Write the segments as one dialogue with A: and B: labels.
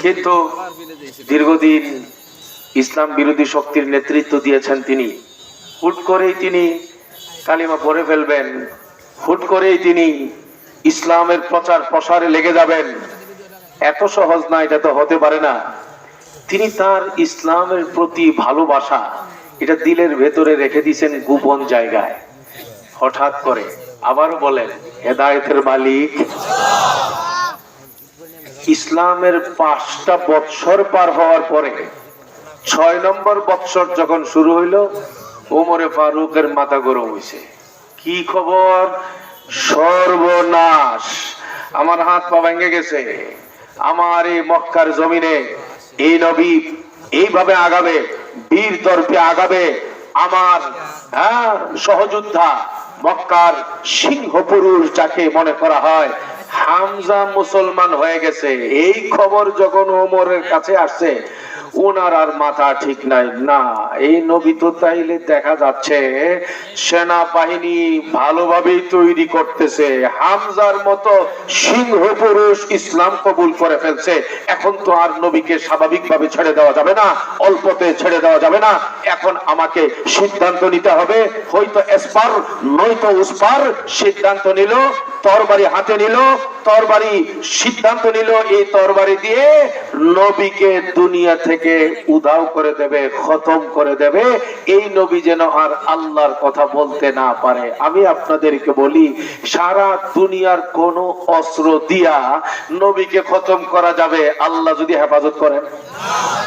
A: কিন্তু দীর্ঘদিন ইসলাম বিরোধী শক্তির নেতৃত্ব দিয়েছেন তিনি। হুট করেই তিনি কালিমা পড়ে ফেলবেন, হুট করেই তিনি ইসলামের প্রচার প্রসারে লেগে যাবেন, এত সহজ না, এটা তো হতে পারে না। তিনি তার ইসলামের প্রতি ভালোবাসা এটা দিলের ভেতরে রেখে দিয়েছেন গোপন জায়গায়। হঠাৎ করে আবার বলেন হেদায়েতের মালিক। ইসলামের 5টা বৎসর পার হওয়ার পরে 6 নম্বর বৎসর যখন শুরু হইল, ওমরে ফারুকের মাথা গরম হয়েছে। কি খবর? সর্বনাশ, আমার হাত পা ভেঙে গেছে। আমার এই মক্কার জমিনে এই নবী এইভাবে আগাবে, বীর তরফে আগাবে। আমার সহযোদ্ধা মক্কার সিংহ পুরুষ যাকে মনে করা হয়, হামজা মুসলমান হয়ে গেছে। এই খবর যখন ওমরের কাছে আসছে, ওনার আর মাথা ঠিক নাই। না, এই নবী তো তাইলে দেখা যাচ্ছে সেনাবাহিনী ভালোভাবেই তৈরি করতেছে। হামজার মতো সিংহ পুরুষ ইসলাম কবুল করে ফেলছে। এখন তো আর নবীকে স্বাভাবিকভাবে ছেড়ে দেওয়া যাবে না, অল্পতে ছেড়ে দেওয়া যাবে না। এখন আমাকে সিদ্ধান্ত নিতে হবে, হয়তো এসপার নয়তো উসপার। সিদ্ধান্ত নিল, তরবারি হাতে নিল, তরবারি সিদ্ধান্ত নিল এই তরবারি দিয়ে নবীকে দুনিয়া থেকে উধাও করে দেবে, খতম করে দেবে। এই নবী যেন আর আল্লাহর কথা বলতে না পারে। আমি আপনাদেরকে বলি, সারা দুনিয়ার কোন অস্ত্র দিয়া নবীকে খতম করা যাবে আল্লাহ যদি হেফাজত করেন?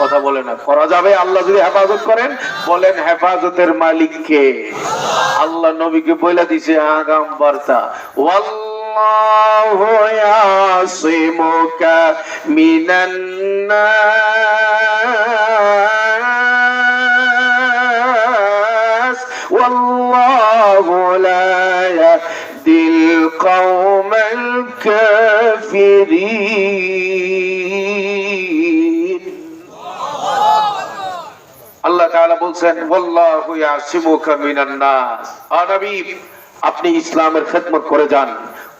A: কথা বলে না, করা যাবে আল্লাহ যদি হেফাজত করেন? বলেন হেফাজতের মালিক কে? আল্লাহ নবীকে বলে দিছে আগাম বার্তা, আল্লাহু ইয়াসিমুকা মিনান নাস ওয়াল্লাহু লা ইয়াহদিল কওমাল কাফিরিন। আল্লাহ তাআলা বলছেন ওয়াল্লাহু ইয়াসিমুকা মিনান নাস। নবী, আপনি ইসলামের খেদমত করে যান,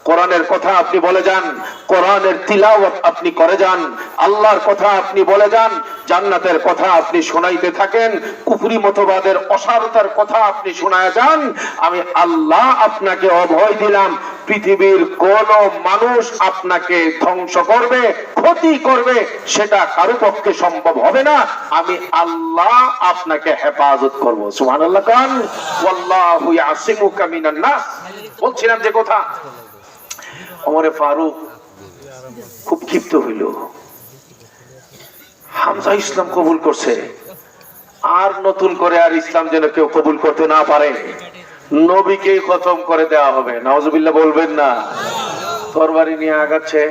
A: কোরআনের কথা আপনি বলে যান, কোরআনের তিলাওয়াত আপনি করে যান, আল্লাহর কথা আপনি বলে যান, জান্নাতের কথা আপনি শোনাইতে থাকেন, কুফরি মতবাদের অসারতার কথা আপনি শোনায় যান। আমি আল্লাহ আপনাকে অভয় দিলাম, পৃথিবীর কোন মানুষ আপনাকে ধ্বংস করবে, ক্ষতি করবে, সেটা কারো পক্ষে সম্ভব হবে না। আমি আল্লাহ আপনাকে হেফাজত করব। সুবহানাল্লাহ কান ওয়াল্লাহু ইয়াসিমুকা মিনান নাস। বলছিলাম যে কথা, ওমরে ফারুক খুব ক্ষিপ্ত হইল। হামজা ইসলাম কবুল করছে, আর নতুন করে আর ইসলাম যেন কেউ কবুল করতে না পারে, নবীকেই খতম করে দেওয়া হবে। নাউজুবিল্লাহ বলবেন না। তরবারি নিয়ে আগাচ্ছে।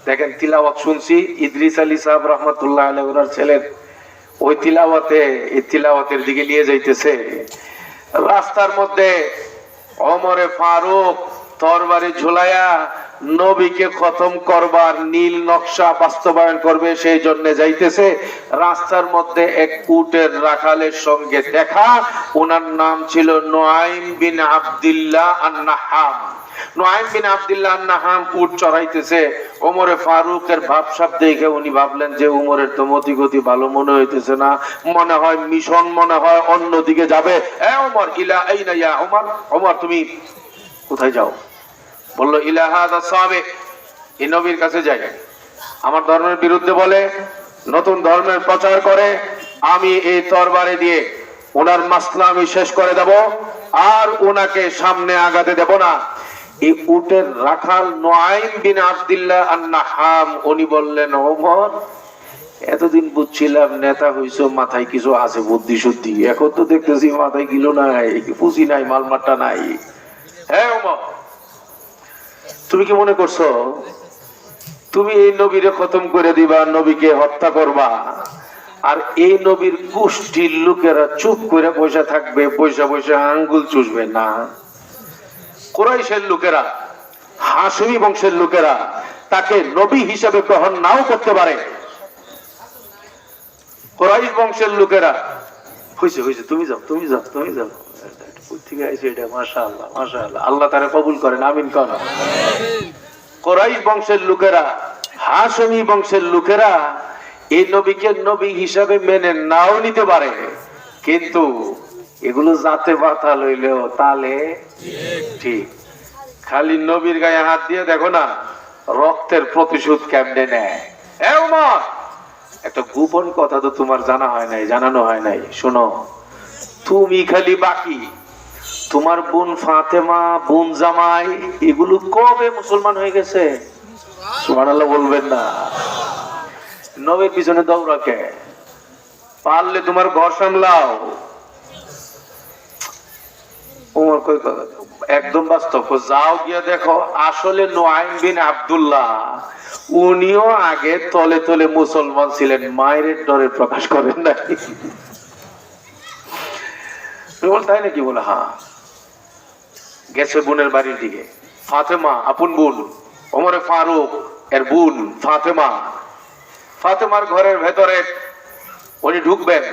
A: দেখেন তিলাওয়াত শুনছি, ইদ্রিস আলী সাহেব রহমতুল্লাহ আলাইহি ওনার ছেলের ওই তিলাওয়াতের দিকে নিয়ে যাইতেছে। রাস্তার মধ্যে ওমরে ফারুক তরবারি ঝুলাইয়া নবীকে খতম করবার নীল নকশা বাস্তবায়ন করবে, সেই জন্য যাইতেছে। রাস্তার মধ্যে এক উটের রাখালের সঙ্গে দেখা। ওনার নাম ছিল নুআইম বিন আব্দুল্লাহ আন-নাহাম। নুআইম বিন আব্দুল্লাহ আন-নাহাম উট চড়াইতেছে। ওমরে ফারুকের ভাবসাব দেখে উনি ভাবলেন যে উমরের তো মতি গতি ভালো মনে হইতেছে না, মনে হয় মিশন মনে হয় অন্যদিকে যাবে। ওমর ইলা আইনা ইয়া ওমর, ওমর তুমি কোথায় যাও? বলল ইলা হাযা সাবিক, এই নবীর কাছে যাই। আমার ধর্মের বিরুদ্ধে বলে, নতুন ধর্মের প্রচার করে, আমি এই তরবারি দিয়ে ওনার মাসলা আমি শেষ করে দেব, আর ওনাকে সামনে আগাতে দেব না। এই উটের রাখাল নুআইম বিন আব্দুল্লাহ আন-নাহাম উনি বললেন, ওমর এতদিন বুঝছিলাম নেতা হইছো, মাথায় কিছু আছে বুদ্ধি শুদ্ধি, এখন তো দেখতেছি মাথায় কিলো নাই, পুঁজি নাই, মালমাত্রা নাই। হ্যাঁ ওমর, তুমি কি মনে করছো তুমি এই নবীরে খতম করে দিবা, নবীকে হত্যা করবা, আর এই নবীর গোষ্ঠীর লোকেরা চুপ করে বসে থাকবে, বসে বসে আঙ্গুল চুষবে? না, কুরাইশের লোকেরা, হাশমি বংশের লোকেরা তাকে নবী হিসেবে গ্রহণ নাও করতে পারে। কুরাইশ বংশের লোকেরা, হইছে হইছে, তুমি যাও তুমি যাও তুমি যাও, ঠিক আছে, এটা মাশাআল্লাহ মাশাআল্লাহ, আল্লাহ তারে কবুল করেন, আমিন করেন। কুরাইশ বংশের লোকেরা, হাশমি বংশের লোকেরা এই নবীকে নবী হিসাবে মেনে নাও নিতে পারে, কিন্তু এগুলো জাতে পাতা লইলেও তালে ঠিক। খালি নবীর গায়ে হাত দিয়ে দেখো না রক্তের প্রতিশোধ কেমনে নেয়। একটা গোপন কথা তো তোমার জানা হয় নাই, জানানো হয় নাই, শোনো। তুমি খালি বাকি, তোমার বোন ফাতেমা, বোন জামাই, এগুলো কবে মুসলমান হয়ে গেছে? সুবহানাল্লাহ বলবেন না? নবীর পিছনে দৌড়াকে, পারলে তোমার ঘর সামলাও। ওমর কই একদম বাস্তব, যাও গিয়া দেখো আসলে নুআইম বিন আব্দুল্লাহ উনিও আগে তলে তলে মুসলমান ছিলেন, মায়ের ডরে প্রকাশ করেন নাকি। তাই নাকি? বলে হ্যাঁ। গেছে বোনের বাড়ির দিকে, ফাতেমা আপন বোন, ওমরে ফারুক এর বোন ফাতেমা। ফাতেমার ঘরের ভেতরে উনি ঢুকবেন,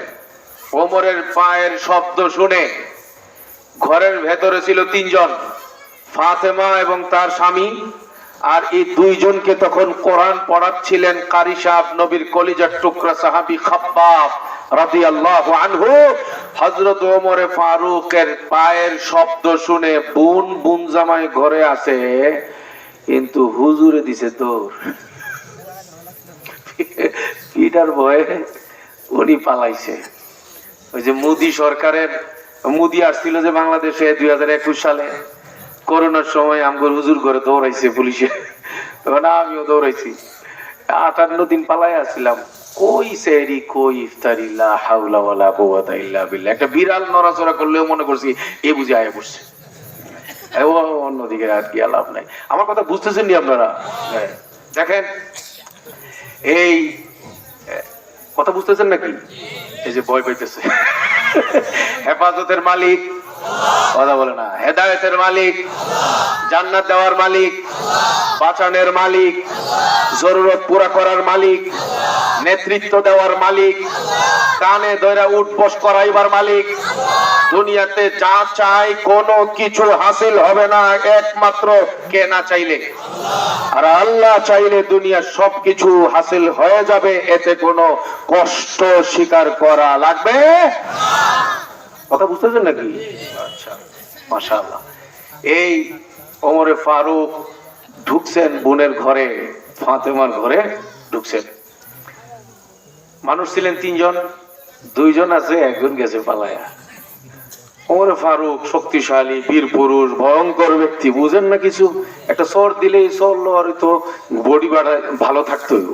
A: ওমরের পায়ের শব্দ শুনে ঘরের ভেতরে ছিল তিনজন, ফাতেমা এবং তার স্বামী, আর এই দুইজনকে তখন কোরআন পড়াচ্ছিলেন কারি সাহেব, নবীর কলিজার টুকরা সাহাবী খাব্বাব রাদিয়াল্লাহু আনহু। হযরত ওমর ফারুকের পায়ের শব্দ শুনে বোন জামাই ঘরে আছে, কিন্তু হুজুরে দিছে দৌড়। পিটার ভয়ে উনি পালাইছে। ওই যে মোদী সরকারের, মোদী আসছিল যে বাংলাদেশে 2021 সালে করোনার সময়, আমগর হুজুর ঘরে দৌড়াইছে পুলিশে, তখন আমিও দৌড়াইছি। 58 দিন পালাই আসছিলাম, কই সেহরি কই ইফতারি, লা হাওলা ওয়ালা কুওয়াতা ইল্লা বিল্লাহ। একটা বিড়াল নড়াচড়া করলেও মনে করছি এ বুঝি আয়া পড়ছে, অন্যদিকে আর কি লাভ নাই। আমার কথা বুঝতেছেন নি আপনারা? দেখেন এই কথা বুঝতেছেন নাকি? এই যে ভয় পাইতেছে। হেফাজতের মালিক কথা বলে না, হেদায়েতের মালিক, জান্নাত দেওয়ার মালিক, বাঁচানোর মালিক, জরুরত পুরা করার মালিক, নেতৃত্ব দেওয়ার মালিক, কানে ধরে উঠবস করাইবার মালিক। দুনিয়াতে যা চাই কোনো কিছু হাসিল হবে না একমাত্র কে না চাইলে, আর আল্লাহ চাইলে দুনিয়া সবকিছু হাসিল হয়ে যাবে, এতে কোনো কষ্ট স্বীকার করা লাগবে। কথা বুঝতেছেন নাকি? আচ্ছা, মাশাআল্লাহ। এই ওমরে ফারুক ঢুকছেন বোনের ঘরে, ফাতেমার ঘরে ঢুকছেন। মানুষ ছিলেন তিনজন, দুইজন আছে, একজন গেছে পালায়া। ওমরে ফারুক শক্তিশালী বীর পুরুষ, ভয়ঙ্কর ব্যক্তি, বুঝেন না কিছু। একটা সর দিলেই চললো, আর তো বডি বাড়ায় ভালো থাকতে হইব।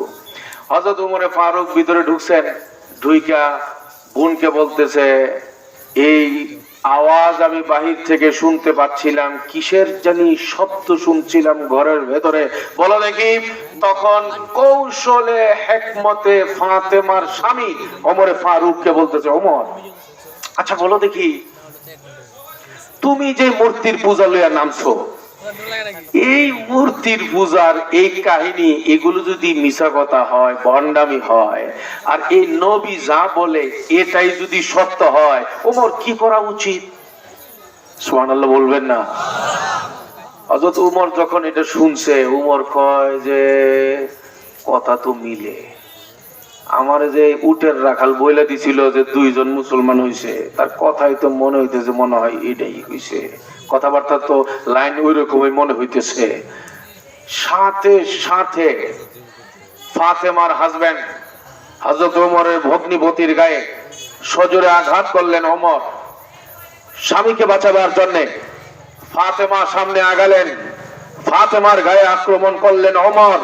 A: হযরত ওমরে ফারুক ভিতরে ঢুকছেন, ঢুইকা বোনকে বলতেছে, এই আওয়াজ আমি বাহির থেকে শুনতে পাচ্ছিলাম, কিসের জানি শব্দ শুনছিলাম ঘরের ভেতরে, বলো দেখি। তখন কৌশলে হেকমতে ফাতেমার স্বামী ওমরে ফারুককে বলতেছে, ওমর আচ্ছা বলো দেখি, তুমি যে মূর্তির পূজা লইয়া নামছো, এই মূর্তির পূজার এই কাহিনী, এগুলো যদি মিছা কথা হয়, ভণ্ডামি হয়, আর এই নবী যা বলে এটাই যদি সত্য হয়, ওমর কি করা উচিত? সুবহানাল্লাহ বলবেন না? হযরত উমর যখন এটা শুনছে, উমর কয় যে কথা তো মিলে। আমার যে উটের রাখাল বইলা দিছিল যে দুইজন মুসলমান হইছে, তার কথাই তো মনে হইতেছে, মনে হয় এটাই হইছে। কথাবার্তা তো লাইন ওই রকমই মনে হইতেছে। সাথে সাথে ফাতেমার হাজবেন্ড হযরত ওমরের ভগ্নিপতির গায়ে সজোরে আঘাত করলেন ওমর। স্বামীকে বাঁচাবার জন্য ফাতেমা সামনে আগালেন, ফাতেমার গায়ে আক্রমণ করলেন ওমর।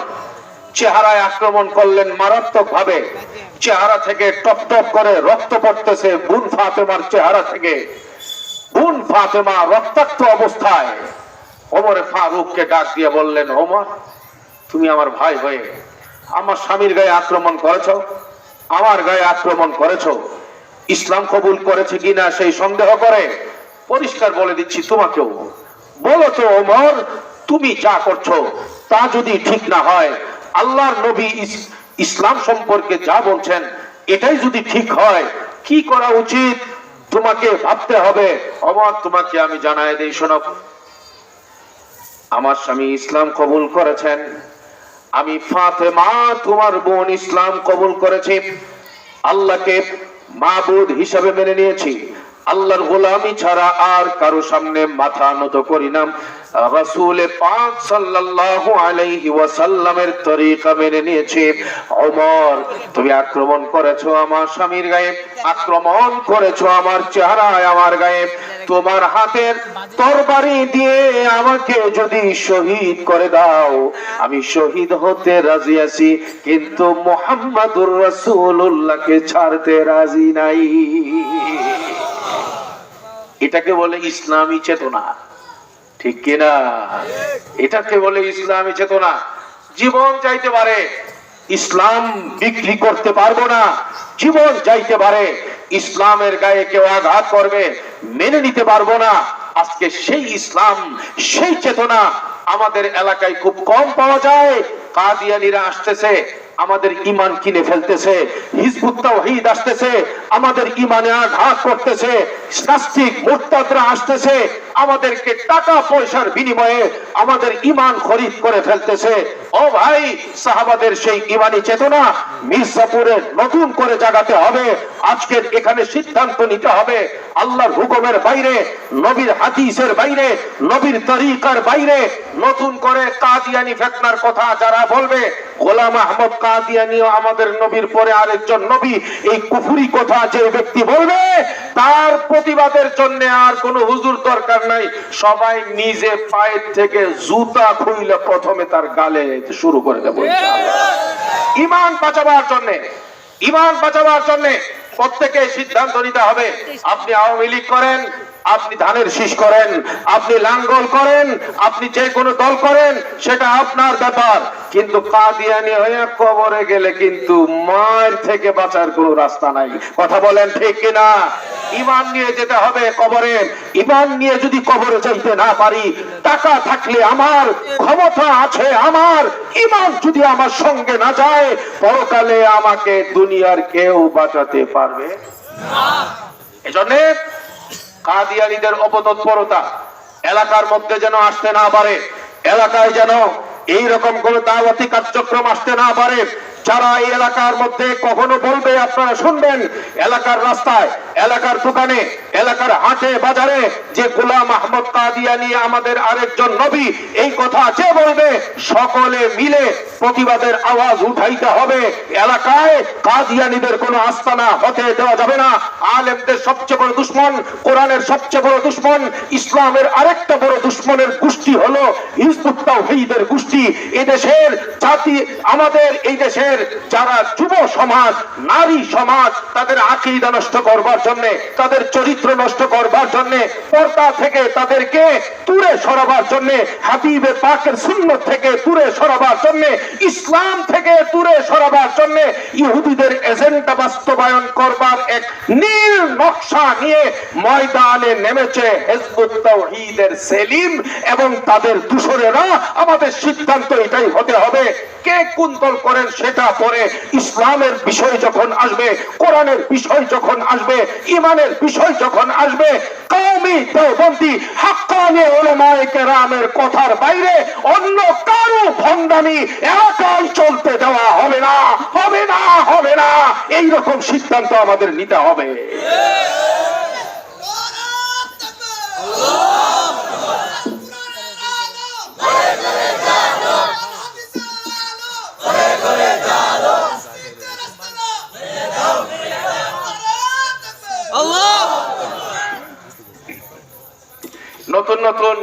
A: চেহারায় আক্রমণ করলেন মারাত্মক ভাবে, চেহারা থেকে টপ টপ করে রক্ত পড়তেছে বোন ফাতেমার চেহারা থেকে। বোন ফাতেমা রক্তাক্ত অবস্থায় ওমরে ফারুককে ডাক দিয়ে বললেন, ওমর তুমি আমার ভাই হয়ে আমার স্বামীর গায়ে আক্রমণ করেছো, আমার গায়ে আক্রমণ করেছো, ইসলাম কবুল করেছে কিনা সেই সন্দেহ করে পরিষ্কার বলে দিচ্ছি তোমাকেও, বলো তো ওমর, তুমি যা করছো তা যদি ঠিক না হয়, আল্লাহর নবী ইসলাম সম্পর্কে যা বলছেন এটাই যদি ঠিক হয়, কি করা উচিত তোমাকে ভাবতে হবে। ওমর তোমাকে আমি জানাই দেই, শোনো, আমার স্বামী ইসলাম কবুল করেছেন, আমি ফাতেমা তোমার বোন ইসলাম কবুল করেছি, আল্লাহকে মাবুদ হিসাবে মেনে নিয়েছি, আল্লাহর গোলামি ছাড়া আর কারো সামনে মাথা নত করি না, রাসূল পাক সাল্লাল্লাহু আলাইহি ওয়াসাল্লামের তরিকা মেনে নিয়েছি। ওমর, তুমি আক্রমণ করেছো আমার স্বামীর গায়ে, আক্রমণ করেছো আমার চেহারায়, আমার গায়ে, তোমার হাতের তরবারি দিয়ে আমাকে যদি শহীদ করে দাও আমি শহীদ হতে রাজি আছি, কিন্তু মুহাম্মাদুর রাসূলুল্লাহকে ছাড়তে রাজি নাই। এটাকে বলে ইসলামী চেতনা, ঠিক কিনা? এটাকে বলে ইসলামী চেতনা। জীবন চাইতে পারে, ইসলাম বিক্রি করতে পারবো না। জীবন চাইতে পারে, ইসলামের গায়ে কেউ আঘাত করবে, মেনে নিতে পারবো না। আজকে সেই ইসলাম, সেই চেতনা আমাদের এলাকায় খুব কম পাওয়া যায়। কাদিয়ানীরা আসতেছে, আমাদের ঈমান কিনে ফেলতেছে, হিজবুত তাওহীদ আসতেছে, আমাদের ঈমানে আঘাত করতেছে, নাস্তিক মুরতাদরা আসতেছে, আমাদেরকে টাকা পয়সার বিনিময়ে আমাদের ঈমান খরিদ করে ফেলতেছে। ও ভাই, সাহাবাদের সেই ঈমানি চেতনা মির্জাপুরে নতুন করে জাগাতে হবে। আজকের এখানে সিদ্ধান্ত নিতে হবে, আল্লাহর হুকুমের বাইরে, নবীর হাদিসের বাইরে, নবীর তরিকার বাইরে নতুন করে কাদিয়ানী ফিতনার কথা যারা বলবে, গোলাম আহমদ কাদিয়ানীও আমাদের নবীর পরে আরেকজন নবী, এই কুফরি কথা যে ব্যক্তি বলবে তার প্রতিবাদের জন্য আর কোন হুজুর দরকার নাই। সবাই নিজে পায়ের থেকে জুতা খুইলে প্রথমে তার গালে শুরু করে দেব ইনশাআল্লাহ। ঈমান বাঁচাবার জন্য, ঈমান বাঁচাবার জন্য প্রত্যেকে সিদ্ধান্ত নিতে হবে। আপনি আওয়ামী লীগ করেন, আপনি ধানের শীষ করেন, আপনি লাঙ্গল করেন, আপনি যে কোনো দল করেন, সেটা আপনার ব্যাপার, কিন্তু কাদিয়ানী হয়ে কবরে গেলে কিন্তু মায়ের থেকে বাঁচার কোনো রাস্তা নাই। কথা বলেন ঠিক কিনা? ঈমান নিয়ে যেতে হবে কবরে। ঈমান নিয়ে যদি কবরে যাইতে না পারি, টাকা থাকলে আমার, ক্ষমতা আছে আমার, ঈমান যদি আমার সঙ্গে না যায়, পরকালে আমাকে দুনিয়ার কেউ বাঁচাতে পারবে না। এজন্য কাদিয়ানীদের অপতৎপরতা এলাকার মধ্যে যেন আসতে না পারে, এলাকায় যেন এইরকম কোন দাওয়াতি কার্যক্রম আসতে না পারে। যারা এই এলাকার মধ্যে কখনো বলবে, আপনারা শুনবেন, এলাকার রাস্তায়, এলাকার দোকানে, এলাকার হাটে বাজারে যে গোলাম আহমদ কাদিয়ানী আমাদের আরেকজন নবী, এই কথা যে বলবে, সকলে মিলে প্রতিবাদের আওয়াজ উঠাইতে হবে। এলাকায় কাদিয়ানীদের কোনো আস্তানা হতে দেওয়া যাবে না। আলেমদের সবচেয়ে বড় দুশমন, কোরআনের সবচেয়ে বড় দুশমন, ইসলামের আরেকটা বড় দুশমনের গোষ্ঠী হলো হিজবুত তাওহীদের গোষ্ঠী। এদেশের জাতি, আমাদের এই দেশের যারা যুব সমাজ, নারী সমাজ, তাদের আকীদা নষ্ট করবার জন্য, তাদের চরিত্র নষ্ট করবার জন্য, পর্দা থেকে তাদেরকে দূরে সরাবার জন্য, হাবিবে পাকের সুন্নাত থেকে দূরে সরাবার জন্য, ইসলাম থেকে দূরে সরাবার জন্য ইহুদিদের এজেন্ডা বাস্তবায়ন করবার এক নীল নকশা নিয়ে ময়দানে নেমেছে হিজবুত তাওহীদের সেলিম এবং তাদের দূষরেরা। আমাদের সিদ্ধান্ত এটাই হতে হবে, কে কোন দল করেন সেটা পরে, ইসলামের বিষয় যখন আসবে, কোরআনের বিষয় যখন আসবে, ঈমানের বিষয় যখন আসবে, কওমি দেওবন্দি হাক্কানি উলামায়ে কেরামের কথার বাইরে অন্য কারো ভণ্ডামি এলাকায় চলতে দেওয়া হবে না, হবে না, হবে না। এইরকম সিদ্ধান্ত আমাদের নিতে হবে। নতুন নতুন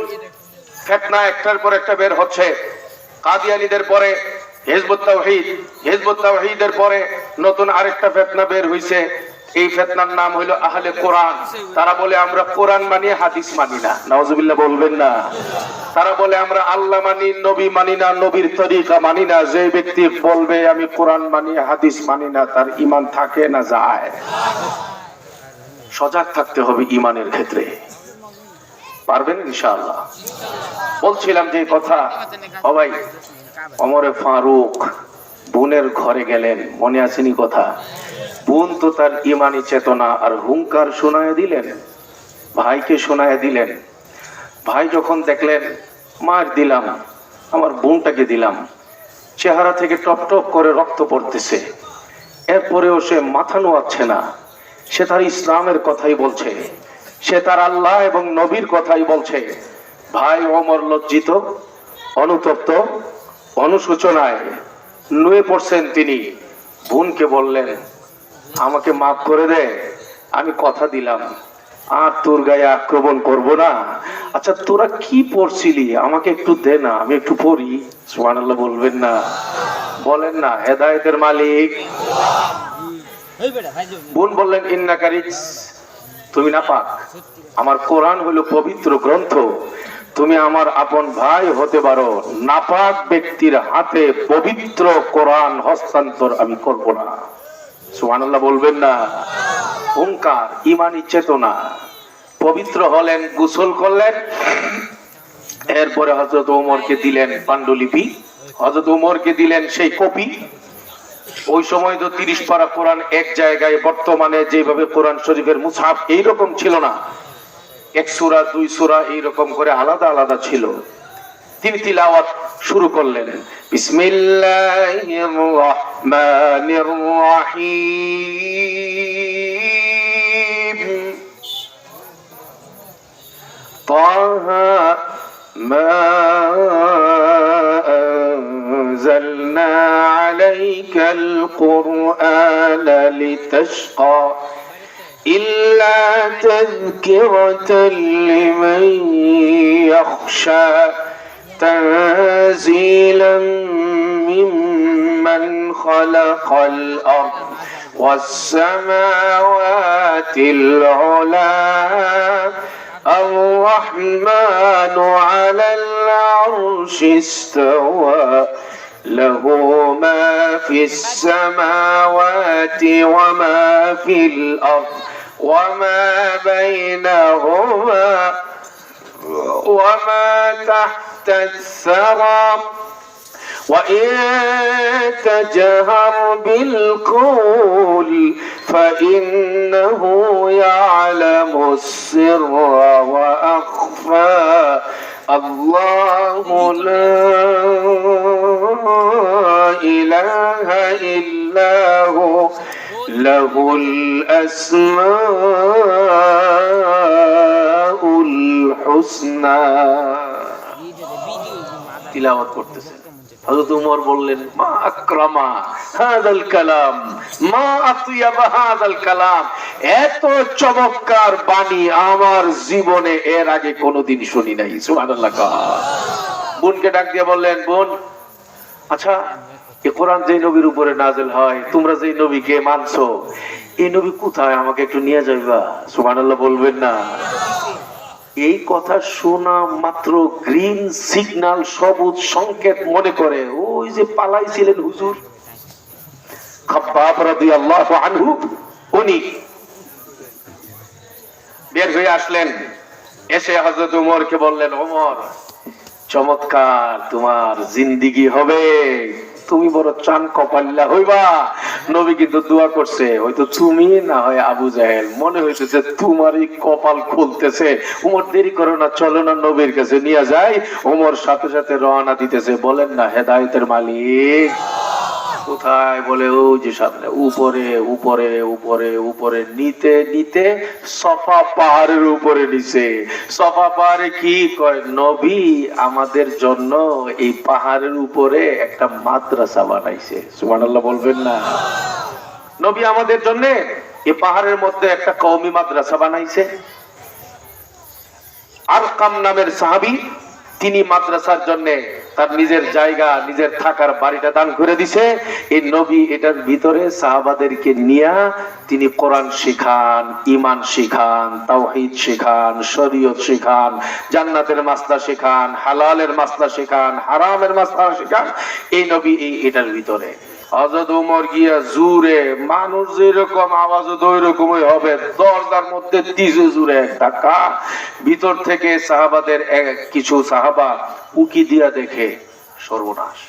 A: ফিতনা একটার পর একটা বের হচ্ছে। কাদিয়ানীদের পরে হিজবুত তাওহীদ, হিজবুত তাওহীদের পরে নতুন আরেকটা ফিতনা বের হইছে। এই ফিতনার নাম হলো আহলে কোরআন। তারা বলে আমরা কোরআন মানি, হাদিস মানি না। নাউজুবিল্লাহ বলবেন না। তারা বলে আমরা আল্লাহ মানি, নবী মানি না, নবীর তরিকা মানি না। যে ব্যক্তি বলবে আমি কোরআন মানি, হাদিস মানি না, তার ঈমান থাকে না যায়। সজাগ থাকতে হবে ঈমানের ক্ষেত্রে। পারবেন ইনশাআল্লাহ। বলছিলাম যে কথা, ও ভাই, ওমরে ফারুক বোনের ঘরে গেলেন, মনে আসেনি কথা? বোন তো তার ঈমানি চেতনা আর হুঙ্কার শোনায় দিলেন, ভাইকে শোনায় দিলেন। ভাই যখন দেখলেন মার দিলাম, আমার বোনটাকে দিলাম, চেহারা থেকে টপ টপ করে রক্ত পড়তেছে, এরপরেও সে মাথা নোয়াচ্ছে না। সে তার ইসলামের কথাই বলছে, সে তার আল্লাহ এবং নবীর কথাই বলছে। ভাই ওমর লজ্জিত, অনুতপ্ত, অনুশোচনায় নুয়ে পড়ছেন। তিনি বোনকে বললেন, আমাকে মাফ করে দে, আমি কথা দিলাম আর তোর গায়ে আক্রমণ করব না। আচ্ছা তোরা কি পড়ছিলি আমাকে একটু দে না, আমি একটু পড়ি। সুবহানাল্লাহ বলবেন না? বলেন না হেদায়েতের মালিক। বোন বললেন, ইন্নাকা রিজস, তুমি নাপাক, আমার কোরআন হলো পবিত্র গ্রন্থ, তুমি আমার আপন ভাই হতে পারো, নাপাক ব্যক্তির হাতে পবিত্র কোরআন হস্তান্তর আমি করব না। সুবহানাল্লাহ বলবেন না? হুঙ্কার, ঈমানি চেতনা। পবিত্র হলেন, গোসল করলেন, এরপরে হযরত ওমরকে দিলেন পাণ্ডুলিপি, হযরত ওমরকে দিলেন সেই কপি। ওই সময় তো 30 পারা কোরআন এক জায়গায়, বর্তমানে যেভাবে কোরআন শরীফের মুছহাফ এইরকম ছিল না, 1 সূরা 2 সূরা এইরকম করে আলাদা আলাদা ছিল। তিনি তিলাওয়াত শুরু করলেন, বিসমিল্লাহির রহমানির রহিম, তাহা মা أنزلنا عليك القرآن لتشقى إلا تذكرة لمن يخشى تنزيلا ممن خلق الأرض والسماوات العلى الرحمن على العرش استوى له ما في السماوات وما في الأرض وما بينهما وما تحت الثرى وإن تجهر بالقول فإنه يعلم السر وأخفى الله لا إله إلا هو له الأسماء الحسنى। তিলাওয়াত করতেছেন। হযরত ওমর বললেন, মা আকরামা হাযাল কালাম, মা আতিয়াবা হাযাল কালাম, এত চমৎকার বাণী আমার জীবনে এর আগে কোনোদিন শুনি নাই। সুবহানাল্লাহ। বোনকে ডাক দিয়ে বললেন, বোন আচ্ছা এই কোরআন যে নবীর উপরে নাযিল হয়, তোমরা যে নবীকে মানছো, এই নবী কোথায়, আমাকে একটু নিয়ে যাইবা? সুবহানাল্লাহ বলবেন না? এই কথা শোনা মাত্র গ্রিন সিগন্যাল, সবুজ সংকেত মনে করে ওই যে পালাইছিলেন হুজুর খাব্বাব রাদিয়াল্লাহু আনহু, উনি বের হয়ে আসলেন। এসে হযরত ওমরকে বললেন, ওমর চমৎকার তোমার জিন্দেগি হবে, তুমি বড় চান কপাল্লা হইবা। নবী কিন্তু দোয়া করছে, হয়তো তুমি না হয় আবু জাহেল, মনে হইতেছে তোমারই কপাল খুলতেছে। ওমর দেরি করো না, চলো না নবীর কাছে নিয়ে যাই। ওমর সাথে সাথে রওনা দিতেছে। বলেন না হেদায়েতের মালিক কোথায়? বলে ওই যে সামনে, উপরে উপরে উপরে উপরে, নিতে নিতে সফা পাহাড়ের উপরে নিছে। সফা পাহাড়ে কি কয়, নবী আমাদের জন্য এই পাহাড়ের উপরে একটা মাদ্রাসা বানাইছে। সুবহানাল্লাহ বলবেন না? নবী আমাদের জন্য এই পাহাড়ের মধ্যে একটা কওমি মাদ্রাসা বানাইছে। আরকাম নামের সাহাবী, তিনি মাদ্রাসার জন্য তার নিজের জায়গা, নিজের থাকার বাড়িটা দান করে দিছে। এই নবী এটার ভিতরে সাহাবাদেরকে নিয়ে তিনি কোরআন শিখান, ঈমান শিখান, তাওহীদ শিখান, শরীয়ত শিখান, জান্নাতের মাসলা শিখান, হালালের মাসলা শিখান, হারামের মাসলা শিখান। এই নবী এটার ভিতরে। হযরত ওমর গিয়া জুরে, মানুষ যেরকম আওয়াজ ওই রকমই হবে, দরজার মধ্যে তিজে জুরে এক ধাক্কা। ভিতর থেকে সাহাবাদের কিছু সাহাবা উকি দিয়া দেখে সর্বনাশ,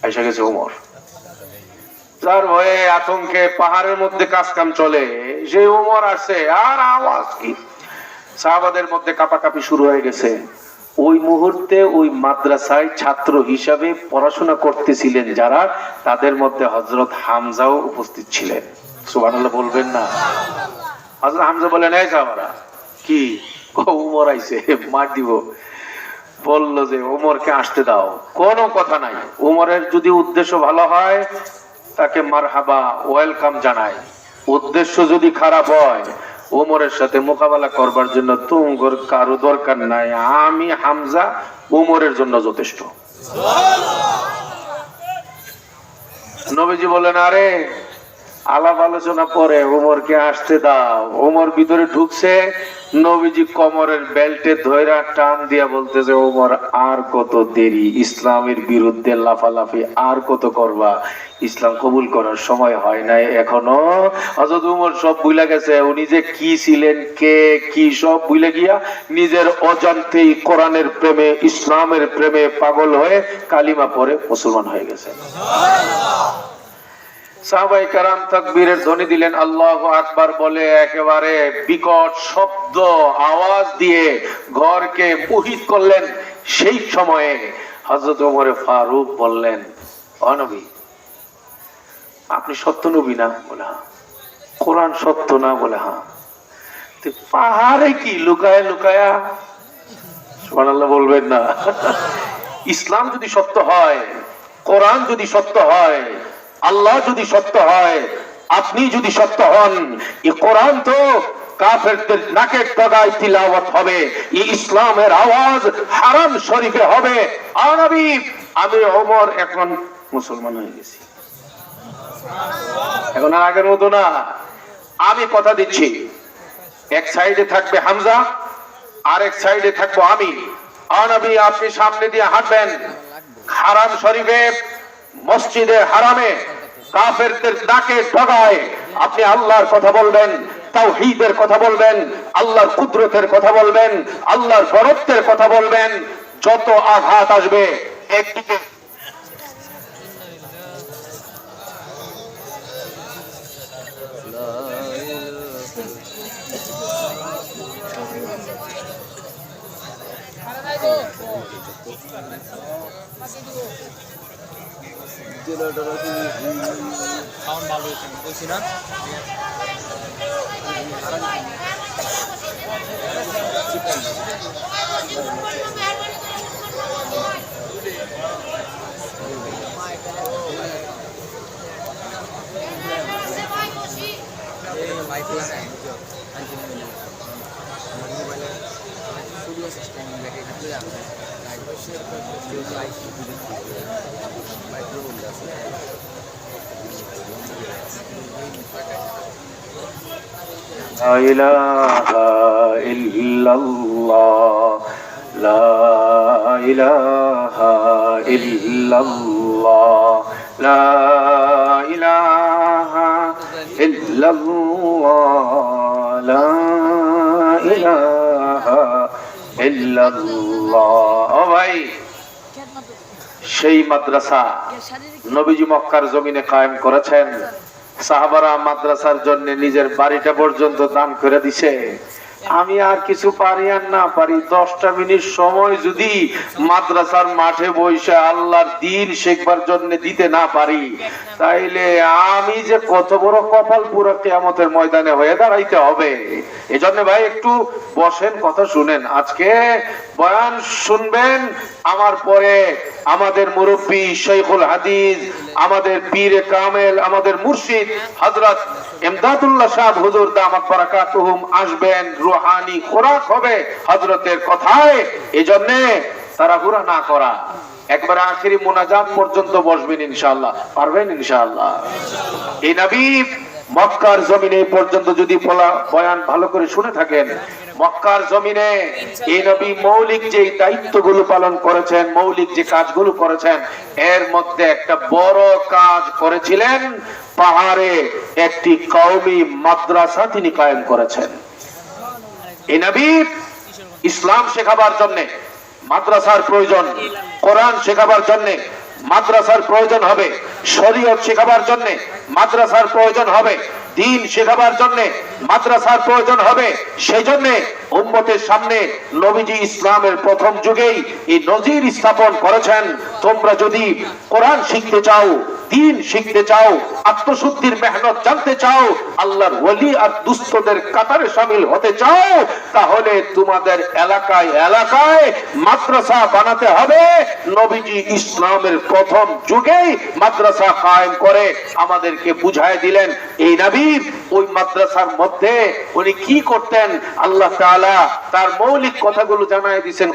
A: এসে গেছে ওমর। যার ভয়ে আতঙ্কে পাহাড়ের মধ্যে কাজকাম চলে, সেই ওমর আসছে, আর আওয়াজ কি! সাহাবাদের মধ্যে কাপাকাপি শুরু হয়ে গেছে। ওই মুহূর্তে ওই মাদ্রাসায় ছাত্র হিসাবে পড়াশোনা করতেছিলেন যারা, তাদের মধ্যে হযরত হামজাও উপস্থিত ছিলেন। সুবহানাল্লাহ বলবেন না? হযরত হামজা বলেন, এই যাওয়ারা কি ওমর আইছে, মার দিব। বললো যে ওমরকে আসতে দাও, কোনো কথা নাই। ওমরের যদি উদ্দেশ্য ভালো হয় তাকে মারহাবা, ওয়েলকাম জানাই। উদ্দেশ্য যদি খারাপ হয়, ওমরের সাথে মোকাবেলা করবার জন্য তোমার কারো দরকার নাই। আমি হামজা ওমরের জন্য যথেষ্ট। নবীজি বলেন, আরে আলাপ আলোচনা পরে, ওমরকে আসতে দাও। ওমর ভিতরে ঢুকছে, নবীজি কোমরের বেল্টে ধইরা টান দিয়া বলতেছে, ওমর আর কত দেরি, ইসলামের বিরুদ্ধে লাফালাফি আর কত করবা? ইসলাম কবুল করার সময় হয় নাই এখনো। হযরত ওমর সব ভুলে গেছে, উনি যে কি ছিলেন, কে কি সব ভুলে গিয়া নিজের অজান্তেই কোরআনের প্রেমে, ইসলামের প্রেমে পাগল হয়ে কালিমা পড়ে মুসলমান হয়ে গেছে। সাহাবায়ে কেরাম তাকবীরের ধ্বনি দিলেন, আল্লাহু আকবার বলে একেবারে বিকট শব্দ আওয়াজ দিয়ে ঘরকে মুহিত করলেন। সেই সময়ে হযরত ওমর ফারুক বললেন, ও নবী, আপনি সত্য নবী না? বলে হ্যাঁ। কোরআন সত্য না? বলে হ্যাঁ। পাহাড়ে কি লুকায়া লুকায়া? সুবহানাল্লাহ বলবেন না? ইসলাম যদি সত্য হয়, কোরআন যদি সত্য হয়, আল্লাহ যদি সত্য হয়, আপনি যদি সত্য হন, এই কোরআন তো কাফেরদের নাকের ডগায় তিলাওয়াত হবে, এই ইসলামের আওয়াজ হারাম শরীফে হবে। আর নবী, আমি ওমর এখন মুসলমান হয়ে গেছি। এখন আর আগের মতো না। আমি কথা দিচ্ছি, এক সাইডে থাকবে হামজা, আর এক সাইডে থাকবো আমি। আর নবী, আপনি সামনে দিয়ে হাঁটবেন হারাম শরীফে, মসজিদে হারামে, কাফেরদের নাকে ডগায় আপনি আল্লাহর কথা বলবেন, তাওহীদের কথা বলবেন, আল্লাহর কুদরতের কথা বলবেন, আল্লাহর বরত্বের কথা বলবেন। যত আঘাত আসবে একদিকে
B: সাউন্ড ভালো হয়েছে বলছি না।
A: লা ইলাহা ইল্লাল্লাহ, লা ইলাহা ইল্লাল্লাহ, লা ইলাহা ইল্লাল্লাহ, লা ইলাহা ইল্লাল্লাহ। ও ভাই, সেই মাদ্রাসা নবীজি মক্কার জমিনে কায়েম করেছেন। সাহাবারা মাদ্রাসার জন্য নিজের বাড়িটা পর্যন্ত দান করে দিছে। আমি আর কিছু পারি আর না পারি, 10টা মিনিট সময় যদি মাদ্রাসার মাঠে বসে আল্লাহর দ্বীন শেখবার জন্য দিতে না পারি, তাইলে আমি যে কত বড় কপাল পুরো কিয়ামতের ময়দানে হয়ে দাঁড়াইতে হবে। এজন্য ভাই একটু বসেন, কথা শুনেন। আজকে বয়ান শুনবেন আমার পরে আমাদের মুরব্বী শাইখুল হাদিস, আমাদের পীরে কামেল, আমাদের মুর্শিদ হযরত ইমদাদুল্লাহ সাহেব হুজুর দামাত বারাকাতুহুম আসবেন। রুহানি খোরাক হবে হযরতের কথায়। এজন্য তাড়াহুড়া না করা, একবারে আখেরি মুনাজাত পর্যন্ত বসবেন ইনশাআল্লাহ। পারবেন ইনশাআল্লাহ? এই নবী মক্কার জমিনে পর্যন্ত যদি বয়ান ভালো করে শুনে থাকেন, মক্কার জমিনে এই নবী মৌলিক যে দায়িত্বগুলো পালন করেছেন, মৌলিক যে কাজগুলো করেছেন, এর মধ্যে একটা বড় কাজ করেছিলেন। পাহাড়ে একটি কওমি মাদ্রাসা তিনি কায়েম করেছেন। এই নবী ইসলাম শেখাবার জন্য মাদ্রাসার প্রয়োজন, কোরআন শেখাবার জন্য মাদ্রাসার প্রয়োজন হবে, শরীয়ত শেখাবার জন্য মাদ্রাসার প্রয়োজন হবে, দ্বীন শেখাবার জন্য মাদ্রাসার প্রয়োজন হবে। সেই জন্য উম্মতের সামনে নবীজি ইসলামের প্রথম যুগেই এই নজির স্থাপন করেছেন। তোমরা যদি কোরআন শিখতে চাও, দ্বীন শিখতে চাও, আত্মশুদ্ধির মেহনত জানতে চাও, আল্লাহর ওলি আর দুস্থদের কাতারে শামিল হতে চাও, তাহলে তোমাদের এলাকায় এলাকায় মাদ্রাসা বানাতে হবে। নবীজি ইসলামের প্রথম যুগেই মাদ্রাসা কায়েম করে আমাদেরকে বুঝায় দিলেন। এই নবী ওই মাদ্রাসার মধ্যে উনি কি করতেন, আল্লাহ তাআলা তার মৌলিক কথাগুলো জানায় দিয়েছেন।